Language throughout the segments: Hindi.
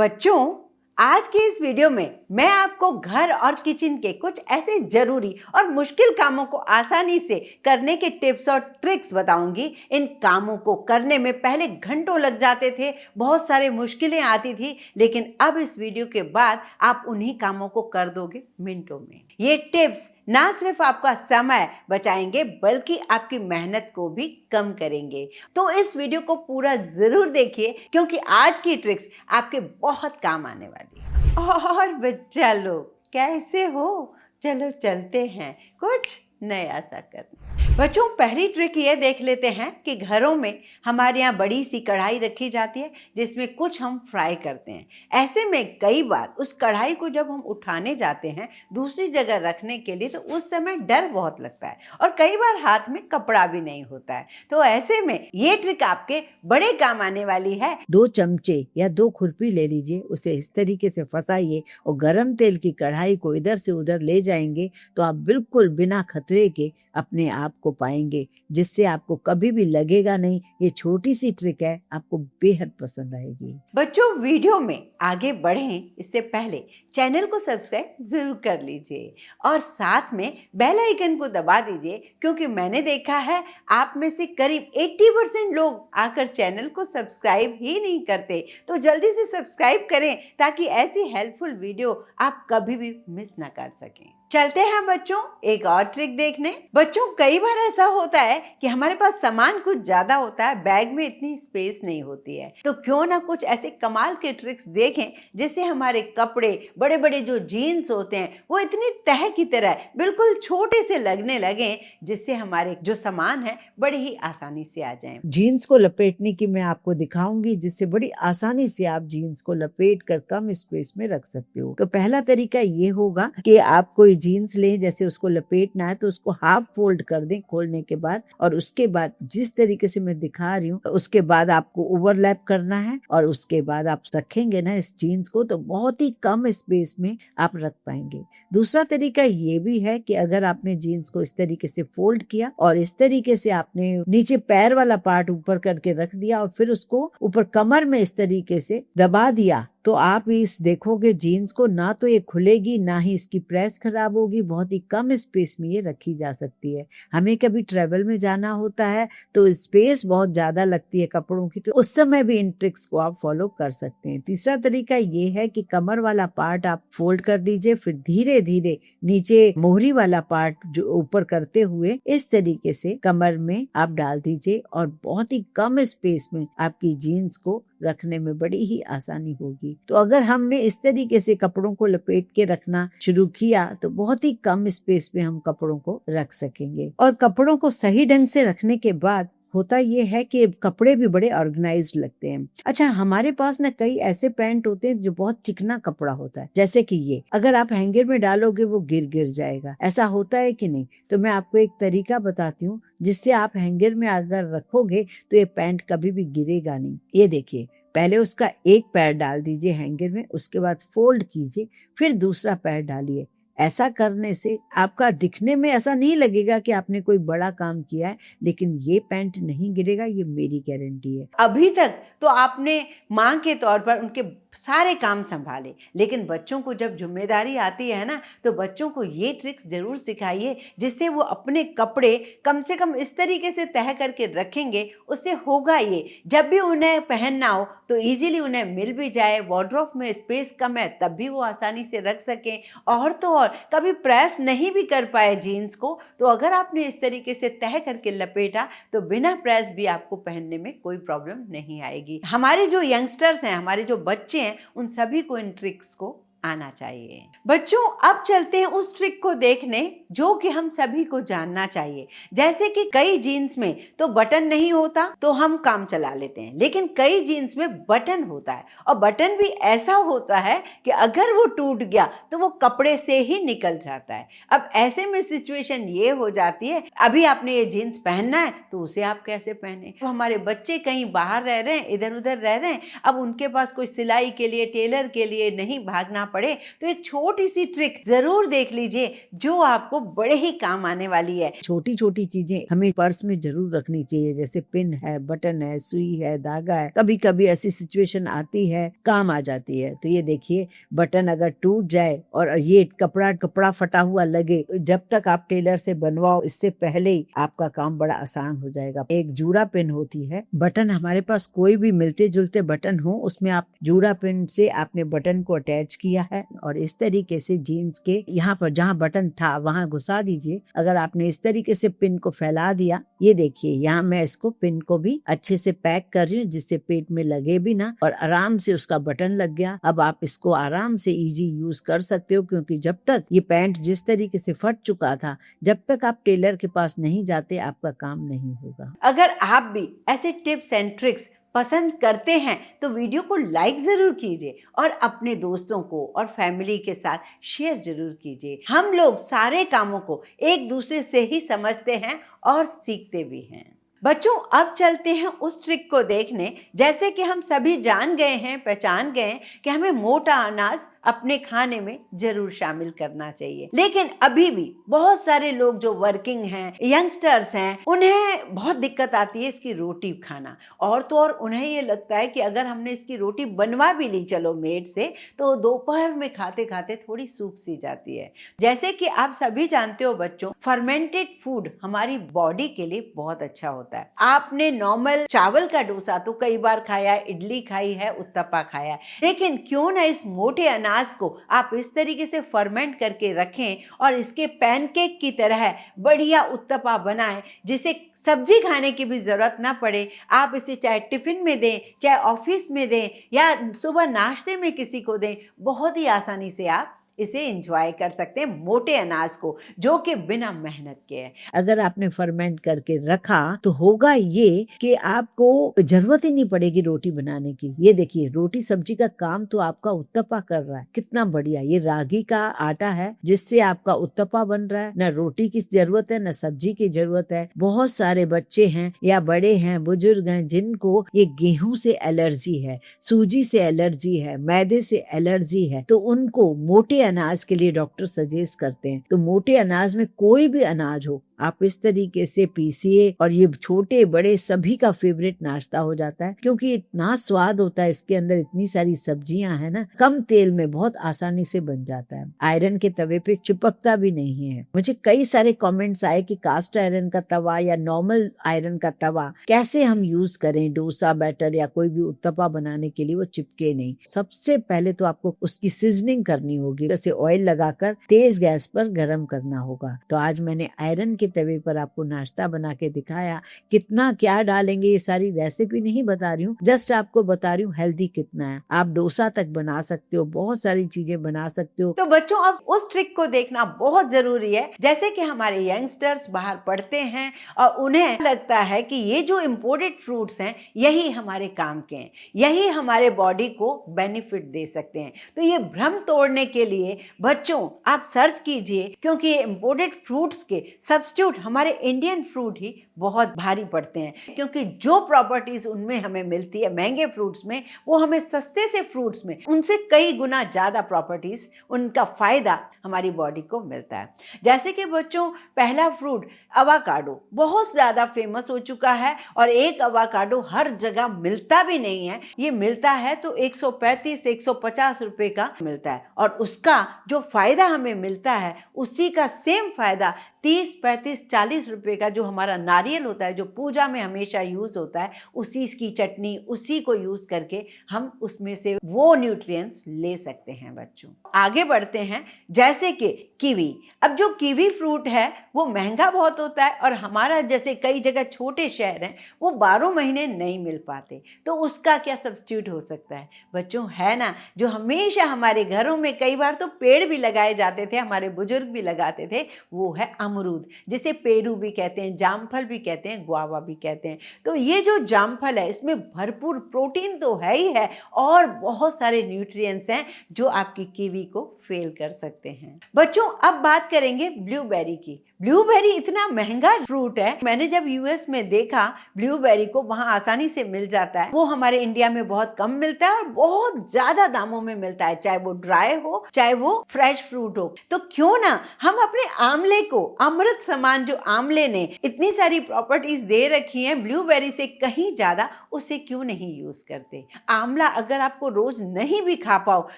बच्चों, आज की इस वीडियो में मैं आपको घर और किचन के कुछ ऐसे जरूरी और मुश्किल कामों को आसानी से करने के टिप्स और ट्रिक्स बताऊंगी। इन कामों को करने में पहले घंटों लग जाते थे, बहुत सारे मुश्किलें आती थी, लेकिन अब इस वीडियो के बाद आप उन्हीं कामों को कर दोगे मिनटों में। ये टिप्स ना सिर्फ आपका समय बचाएंगे बल्कि आपकी मेहनत को भी कम करेंगे। तो इस वीडियो को पूरा जरूर देखिए क्योंकि आज की ट्रिक्स आपके बहुत काम आने वाली है। और बच्चा लोग कैसे हो? चलो चलते हैं कुछ नया सा करने। बच्चों, पहली ट्रिक ये देख लेते हैं कि घरों में हमारे यहाँ बड़ी सी कढ़ाई रखी जाती है जिसमें कुछ हम फ्राई करते हैं। ऐसे में कई बार उस कढ़ाई को जब हम उठाने जाते हैं दूसरी जगह रखने के लिए, तो उस समय डर बहुत लगता है और कई बार हाथ में कपड़ा भी नहीं होता है। तो ऐसे में ये ट्रिक आपके बड़े काम आने वाली है। 2 चमचे या 2 खुरपी ले लीजिए, उसे इस तरीके से फंसाइए और गरम तेल की कढ़ाई को इधर से उधर ले जाएंगे तो आप बिल्कुल बिना खतरे के अपने आप को पाएंगे, जिससे आपको कभी भी लगेगा नहीं। ये छोटी सी ट्रिक है, आपको बेहद पसंद आएगी। बच्चों, वीडियो में आगे बढ़ें इससे पहले चैनल को सब्सक्राइब जरूर कर लीजिए और साथ में बेल आइकन को दबा दीजिए, क्योंकि मैंने देखा है आप में से करीब 80% लोग आकर चैनल को सब्सक्राइब ही नहीं करते। तो जल्दी से सब्सक्राइब करें ताकि ऐसी हेल्पफुल वीडियो आप कभी भी मिस ना कर सकें। चलते हैं बच्चों एक और ट्रिक देखने। बच्चों, कई बार ऐसा होता है कि हमारे पास सामान कुछ ज्यादा होता है, बैग में इतनी स्पेस नहीं होती है, तो क्यों ना कुछ ऐसे कमाल के ट्रिक्स देखें जिससे हमारे कपड़े, बड़े बड़े जो जीन्स होते हैं वो इतनी तह की तरह बिल्कुल छोटे से लगने लगे, जिससे हमारे जो सामान है बड़े ही आसानी से आ जाएं। जीन्स को लपेटने की मैं आपको दिखाऊंगी, जिससे बड़ी आसानी से आप जीन्स को लपेट कर कम स्पेस में रख सकते हो। तो पहला तरीका ये होगा कि आप कोई जीन्स लें, जैसे उसको लपेटना है तो उसको हाफ फोल्ड कर दें खोलने के बाद, और उसके बाद जिस तरीके से मैं दिखा रही हूँ उसके बाद आपको ओवरलैप करना है और उसके बाद आप रखेंगे ना इस जीन्स को, तो बहुत ही कम स्पेस में आप रख पाएंगे। दूसरा तरीका ये भी है कि अगर आपने जीन्स को इस तरीके से फोल्ड किया और इस तरीके से आपने नीचे पैर वाला पार्ट ऊपर करके रख दिया और फिर उसको ऊपर कमर में इस तरीके से दबा दिया, तो आप इस देखोगे जीन्स को ना तो ये खुलेगी ना ही इसकी प्रेस खराब होगी। बहुत ही कम स्पेस में ये रखी जा सकती है। हमें कभी ट्रेवल में जाना होता है तो स्पेस बहुत ज्यादा लगती है कपड़ों की, तो उस समय भी इन ट्रिक्स को आप फॉलो कर सकते हैं। तीसरा तरीका ये है कि कमर वाला पार्ट आप फोल्ड कर दीजिए, फिर धीरे धीरे नीचे मोहरी वाला पार्ट जो ऊपर करते हुए इस तरीके से कमर में आप डाल दीजिए और बहुत ही कम स्पेस में आपकी जीन्स को रखने में बड़ी ही आसानी होगी। तो अगर हमने इस तरीके से कपड़ों को लपेट के रखना शुरू किया तो बहुत ही कम स्पेस में हम कपड़ों को रख सकेंगे। और कपड़ों को सही ढंग से रखने के बाद होता ये है कि कपड़े भी बड़े ऑर्गेनाइज्ड लगते हैं। अच्छा, हमारे पास ना कई ऐसे पैंट होते हैं जो बहुत चिकना कपड़ा होता है, जैसे कि ये अगर आप हैंगर में डालोगे वो गिर जाएगा। ऐसा होता है कि नहीं? तो मैं आपको एक तरीका बताती हूँ जिससे आप हैंगर में अगर रखोगे तो ये पैंट कभी भी गिरेगा नहीं। ये देखिए, पहले उसका एक पैर डाल दीजिए हैंगर में, उसके बाद फोल्ड कीजिए, फिर दूसरा पैर डालिए। ऐसा करने से आपका दिखने में ऐसा नहीं लगेगा कि आपने कोई बड़ा काम किया है, लेकिन ये पैंट नहीं गिरेगा, ये मेरी गारंटी है। अभी तक तो आपने माँ के तौर पर उनके सारे काम संभाले, लेकिन बच्चों को जब जिम्मेदारी आती है ना, तो बच्चों को ये ट्रिक्स जरूर सिखाइए जिससे वो अपने कपड़े कम से कम इस तरीके से तह करके रखेंगे। उससे होगा ये, जब भी उन्हें पहनना हो तो इजीली उन्हें मिल भी जाए। वार्डरोब में स्पेस कम है तब भी वो आसानी से रख सकें। और तो और कभी प्रेस नहीं भी कर पाए जीन्स को, तो अगर आपने इस तरीके से तह करके लपेटा तो बिना प्रेस भी आपको पहनने में कोई प्रॉब्लम नहीं आएगी। हमारे जो यंगस्टर्स हैं, हमारे जो बच्चे हैं, उन सभी को इन ट्रिक्स को आना चाहिए। बच्चों, अब चलते हैं उस ट्रिक को देखने जो कि हम सभी को जानना चाहिए। जैसे कि कई जीन्स में तो बटन नहीं होता तो हम काम चला लेते हैं, लेकिन कई जीन्स में बटन होता है और बटन भी ऐसा होता है कि अगर वो टूट गया तो वो कपड़े से ही निकल जाता है। अब ऐसे में सिचुएशन ये हो जाती है, अभी आपने ये जीन्स पहनना है तो उसे आप कैसे पहने। तो हमारे बच्चे कहीं बाहर रह रहे हैं, इधर उधर रह रहे हैं, अब उनके पास कोई सिलाई के लिए, टेलर के लिए नहीं भागना पड़े तो एक छोटी सी ट्रिक जरूर देख लीजिए जो आपको बड़े ही काम आने वाली है। छोटी छोटी चीजें हमें पर्स में जरूर रखनी चाहिए, जैसे पिन है, बटन है, सुई है, धागा है। कभी कभी ऐसी सिचुएशन आती है, काम आ जाती है। तो ये देखिए, बटन अगर टूट जाए और ये कपड़ा फटा हुआ लगे, जब तक आप टेलर से बनवाओ इससे पहले ही आपका काम बड़ा आसान हो जाएगा। एक जूड़ा पिन होती है, बटन हमारे पास कोई भी मिलते जुलते बटन हो, उसमें आप जूड़ा पिन से आपने बटन को अटैच किया है और इस तरीके से जीन्स के यहाँ पर जहाँ बटन था वहां घुसा दीजिए। अगर आपने इस तरीके से पिन को फैला दिया, ये देखिए यहाँ मैं इसको पिन को भी अच्छे से पैक कर रही हूँ जिससे पेट में लगे भी ना, और आराम से उसका बटन लग गया। अब आप इसको आराम से इजी यूज कर सकते हो, क्योंकि जब तक ये पैंट जिस तरीके से फट चुका था, जब तक आप टेलर के पास नहीं जाते आपका काम नहीं होगा। अगर आप भी ऐसे टिप्स एंड ट्रिक्स पसंद करते हैं तो वीडियो को लाइक जरूर कीजिए और अपने दोस्तों को और फैमिली के साथ शेयर जरूर कीजिए। हम लोग सारे कामों को एक दूसरे से ही समझते हैं और सीखते भी हैं। बच्चों, अब चलते हैं उस ट्रिक को देखने। जैसे कि हम सभी जान गए हैं, पहचान गए हैं कि हमें मोटा अनाज अपने खाने में जरूर शामिल करना चाहिए, लेकिन अभी भी बहुत सारे लोग जो वर्किंग हैं, यंगस्टर्स हैं, उन्हें बहुत दिक्कत आती है इसकी रोटी खाना। और तो और उन्हें ये लगता है कि अगर हमने इसकी रोटी बनवा भी ली चलो मेड से, तो दोपहर में खाते खाते थोड़ी सूख सी जाती है। जैसे कि आप सभी जानते हो बच्चों, फर्मेंटेड फूड हमारी बॉडी के लिए बहुत अच्छा होता है। आपने नॉर्मल चावल का डोसा तो कई बार खाया, इडली खाई है, उत्तपा खाया है, लेकिन क्यों ना इस मोटे अनाज को आप इस तरीके से फर्मेंट करके रखें और इसके पैनकेक की तरह बढ़िया उत्तपा बनाएं, जिसे सब्जी खाने की भी जरूरत ना पड़े। आप इसे चाहे टिफिन में दें, चाहे ऑफिस में दें, या सुबह नाश्ते में किसी को दें, बहुत ही आसानी से आप इसे एंजॉय कर सकते हैं, मोटे अनाज को, जो कि बिना मेहनत के है। अगर आपने फर्मेंट करके रखा तो होगा ये कि आपको जरूरत ही नहीं पड़ेगी रोटी बनाने की। ये देखिए, रोटी सब्जी का काम तो आपका उत्तपा कर रहा है, कितना बढ़िया। ये रागी का आटा है जिससे आपका उत्तपा बन रहा है। न रोटी की जरूरत है, न सब्जी की जरूरत है। बहुत सारे बच्चे हैं या बड़े हैं, बुजुर्ग हैं, जिनको ये गेहूं से एलर्जी है, सूजी से एलर्जी है, मैदे से एलर्जी है, तो उनको मोटे अनाज के लिए डॉक्टर सजेस्ट करते हैं। तो मोटे अनाज में कोई भी अनाज हो, आप इस तरीके से पीसिए और ये छोटे बड़े सभी का फेवरेट नाश्ता हो जाता है, क्योंकि इतना स्वाद होता है इसके अंदर, इतनी सारी सब्जियां है ना, कम तेल में बहुत आसानी से बन जाता है। आयरन के तवे पे चिपकता भी नहीं है। मुझे कई सारे कमेंट्स आए कि कास्ट आयरन का तवा या नॉर्मल आयरन का तवा कैसे हम यूज करें डोसा बैटर या कोई भी उत्तपा बनाने के लिए, वो चिपके नहीं। सबसे पहले तो आपको उसकी सीजनिंग करनी होगी, जैसे ऑयल लगाकर तेज गैस पर गर्म करना होगा। तो आज मैंने आयरन के तवे पर आपको नाश्ता बना के दिखाया। कितना क्या डालेंगे ये सारी रेसिपी नहीं बता रही हूँ, जस्ट आपको बता रही हूँ हेल्दी कितना है। आप डोसा तक बना सकते हो, बहुत सारी चीजें बना सकते हो। तो बच्चों, अब उस ट्रिक को देखना बहुत जरूरी है। जैसे कि हमारे यंगस्टर्स बाहर पढ़ते हैं और उन्हें लगता है कि ये जो इम्पोर्टेड फ्रूट्स हैं यही हमारे काम के हैं, यही हमारे बॉडी को बेनिफिट दे सकते हैं। तो ये भ्रम तोड़ने के लिए बच्चों आप सर्च कीजिए, क्योंकि ये इम्पोर्टेड फ्रूट्स के सब्स्टिट्यूट हमारे इंडियन फ्रूट ही बहुत भारी पड़ते हैं, क्योंकि जो प्रॉपर्टीज उनमें हमें मिलती है महंगे फ्रूट्स में, वो हमें सस्ते से फ्रूट्स में उनसे कई गुना ज्यादा प्रॉपर्टीज, उनका फायदा हमारी बॉडी को मिलता है। जैसे कि बच्चों, पहला फ्रूट अवाकाडो बहुत ज्यादा फेमस हो चुका है और एक अवाकाडो हर जगह मिलता भी नहीं है। ये मिलता है तो 135 से 150 रुपए का मिलता है, और उसका जो फायदा हमें मिलता है उसी का सेम फायदा 30, 35, 40 रुपए का जो हमारा नारियल होता है, जो पूजा में हमेशा यूज होता है, उसी की चटनी, उसी को यूज करके हम उसमें से वो न्यूट्रिएंट्स ले सकते हैं। बच्चों आगे बढ़ते हैं। जैसे कि कीवी, अब जो कीवी फ्रूट है वो महंगा बहुत होता है और हमारा जैसे कई जगह छोटे शहर हैं वो 12 महीने नहीं मिल पाते, तो उसका क्या सब्स्टिट्यूट हो सकता है बच्चों? है ना, जो हमेशा हमारे घरों में कई बार तो पेड़ भी लगाए जाते थे, हमारे बुजुर्ग भी लगाते थे, वो है अमरूद, जिसे पेरू भी कहते हैं, जामफल भी कहते हैं, गुआवा भी कहते हैं। तो ये जो जामफल है इसमें भरपूर प्रोटीन तो है ही है और बहुत सारे न्यूट्रिएंट्स हैं जो आपकी कीवी को फेल कर सकते हैं। बच्चों, अब बात करेंगे ब्लूबेरी की। ब्लूबेरी इतना महंगा फ्रूट है, मैंने जब यूएस में देखा ब्लूबेरी को, वहां आसानी से मिल जाता है। वो हमारे इंडिया में बहुत कम मिलता है और बहुत ज्यादा दामों में मिलता है, चाहे वो ड्राई हो चाहे वो फ्रेश फ्रूट हो। तो क्यों ना हम अपने आंवले को, अमृत समान जो आंवले ने इतनी सारी प्रॉपर्टीज दे रखी हैं ब्लूबेरी से कहीं ज्यादा, उसे क्यों नहीं यूज करते। आंवला अगर आपको रोज नहीं भी खा पाओ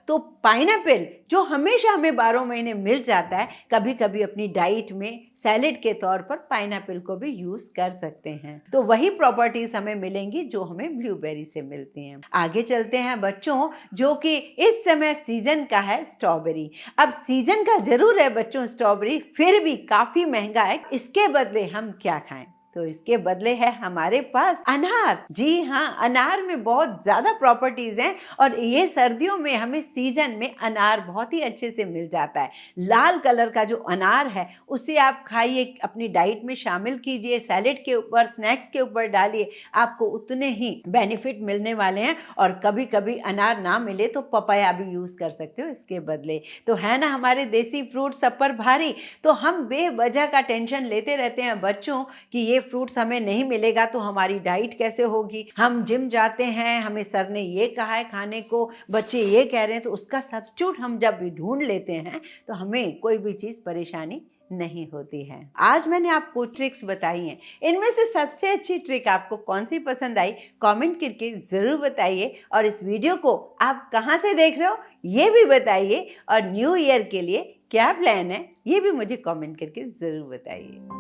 तो पाइनएप्पल जो हमेशा हमें 12 महीने मिल जाता है, कभी कभी अपनी डाइट में सैलेड के तौर पर पाइनएप्पल को भी यूज कर सकते हैं। तो वही प्रॉपर्टीज हमें मिलेंगी जो हमें ब्लूबेरी से मिलती हैं। आगे चलते हैं बच्चों, जो कि इस समय सीजन का है स्ट्रॉबेरी। अब सीजन का जरूर है बच्चों स्ट्रॉबेरी, फिर भी काफी महंगा है। इसके बदले हम क्या खाएं? तो इसके बदले है हमारे पास अनार। जी हाँ, अनार में बहुत ज्यादा प्रॉपर्टीज हैं और ये सर्दियों में हमें सीजन में अनार बहुत ही अच्छे से मिल जाता है। लाल कलर का जो अनार है उसे आप खाइए, अपनी डाइट में शामिल कीजिए, सैलेड के ऊपर, स्नैक्स के ऊपर डालिए, आपको उतने ही बेनिफिट मिलने वाले हैं। और कभी कभी अनार ना मिले तो पपाया भी यूज कर सकते हो इसके बदले। तो है ना हमारे देसी फ्रूट सब पर भारी, तो हम बेवजह का टेंशन लेते रहते हैं बच्चों कि ये फ्रूट्स हमें नहीं मिलेगा तो हमारी डाइट कैसे होगी। हम जिम जाते हैं, हमें सर ने ये कहा है खाने को, बच्चे ये कह रहे हैं, तो उसका सब्स्टिट्यूट हम जब भी ढूंढ लेते हैं तो हमें कोई भी चीज़ परेशानी नहीं होती है। आज मैंने आपको ट्रिक्स बताई हैं, इनमें से सबसे अच्छी ट्रिक आपको कौन सी पसंद आई कमेंट करके ज़रूर बताइए। और इस वीडियो को आप कहाँ से देख रहे हो ये भी बताइए, और न्यू ईयर के लिए क्या प्लान है ये भी मुझे कमेंट करके ज़रूर बताइए।